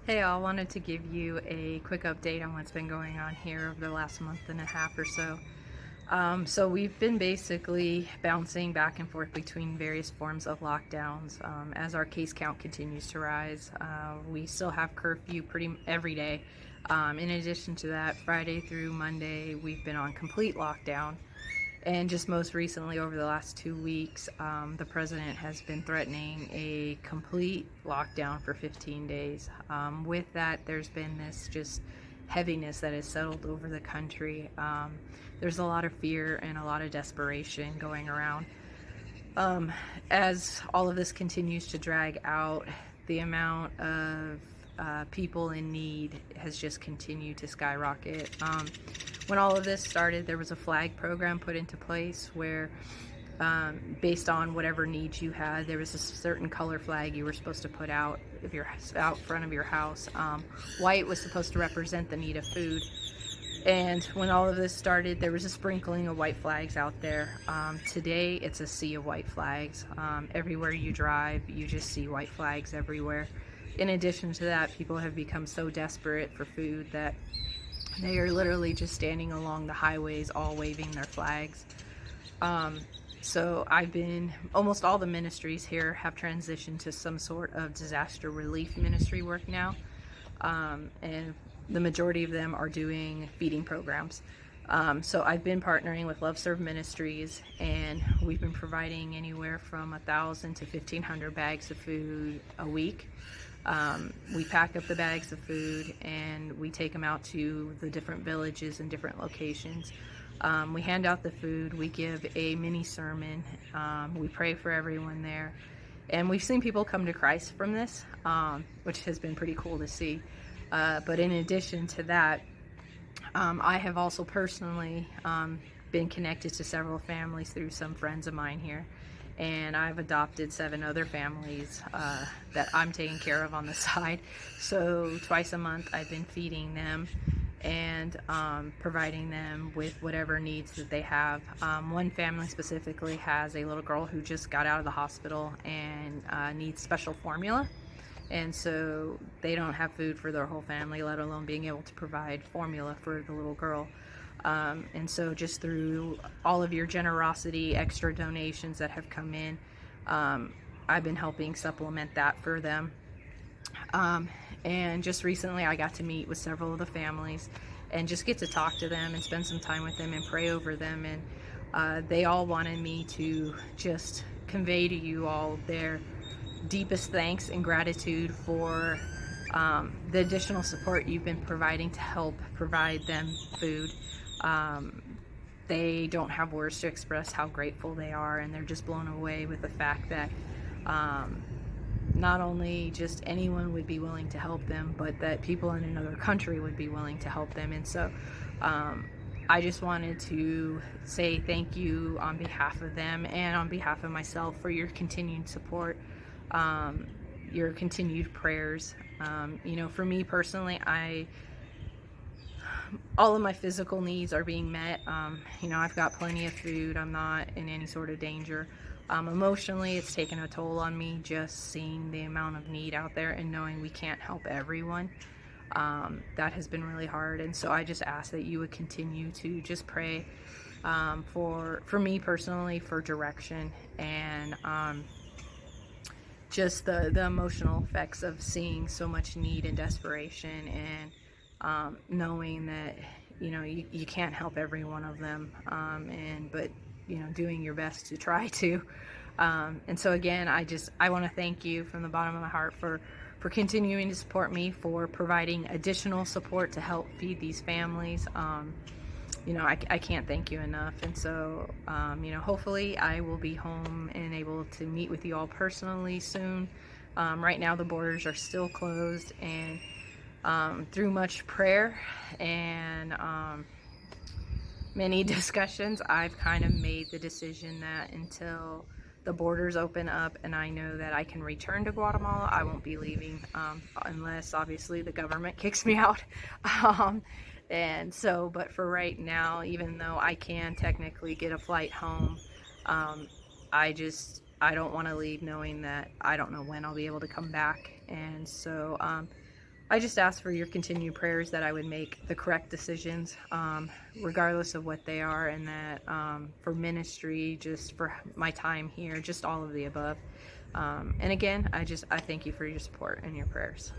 Hey, I wanted to give you a quick update on what's been going on here over the last month and a half or so. So we've been basically bouncing back and forth between various forms of lockdowns as our case count continues to rise. We still have curfew pretty every day. In addition to that, Friday through Monday, we've been on complete lockdown. And just most recently, over the last 2 weeks, the president has been threatening a complete lockdown for 15 days. With that, there's been this just heaviness that has settled over the country. There's a lot of fear and a lot of desperation going around. Um, as all of this continues to drag out, the amount of people in need has just continued to skyrocket. When all of this started, there was a flag program put into place where, based on whatever needs you had, there was a certain color flag you were supposed to put out if you're out front of your house. White was supposed to represent the need of food. And when all of this started, there was a sprinkling of white flags out there. Today, it's a sea of white flags. Everywhere you drive, you just see white flags everywhere. In addition to that, people have become so desperate for food that they are literally just standing along the highways, all waving their flags. So almost all the ministries here have transitioned to some sort of disaster relief ministry work now. And the majority of them are doing feeding programs. So I've been partnering with Love Serve Ministries, and we've been providing anywhere from 1,000 to 1,500 bags of food a week. We pack up the bags of food and we take them out to the different villages and different locations. We hand out the food, we give a mini sermon, we pray for everyone there. And we've seen people come to Christ from this, which has been pretty cool to see. But in addition to that, I have also personally been connected to several families through some friends of mine here. And I've adopted 7 other families that I'm taking care of on the side. So twice a month I've been feeding them and providing them with whatever needs that they have. One family specifically has a little girl who just got out of the hospital and needs special formula. And so they don't have food for their whole family, let alone being able to provide formula for the little girl. And so just through all of your generosity, extra donations that have come in, I've been helping supplement that for them. And just recently I got to meet with several of the families and just get to talk to them and spend some time with them and pray over them. And they all wanted me to just convey to you all their deepest thanks and gratitude for the additional support you've been providing to help provide them food. They don't have words to express how grateful they are, and they're just blown away with the fact that not only just anyone would be willing to help them, but that people in another country would be willing to help them. And so I just wanted to say thank you on behalf of them and on behalf of myself for your continued support, your continued prayers. For me personally, all of my physical needs are being met. I've got plenty of food. I'm not in any sort of danger. Emotionally, it's taken a toll on me just seeing the amount of need out there and knowing we can't help everyone. That has been really hard. And so I just ask that you would continue to just pray for me personally, for direction, and just the emotional effects of seeing so much need and desperation, and knowing that you can't help every one of them, but doing your best to try to. And so again, I want to thank you from the bottom of my heart for continuing to support me, for providing additional support to help feed these families. I can't thank you enough. And so hopefully I will be home and able to meet with you all personally soon. Right now the borders are still closed, and through much prayer and many discussions, I've kind of made the decision that until the borders open up and I know that I can return to Guatemala, I won't be leaving, unless obviously the government kicks me out. But for right now, even though I can technically get a flight home, I don't want to leave knowing that I don't know when I'll be able to come back. And so I just ask for your continued prayers that I would make the correct decisions, regardless of what they are, and that for ministry, just for my time here, just all of the above. And again, I thank you for your support and your prayers.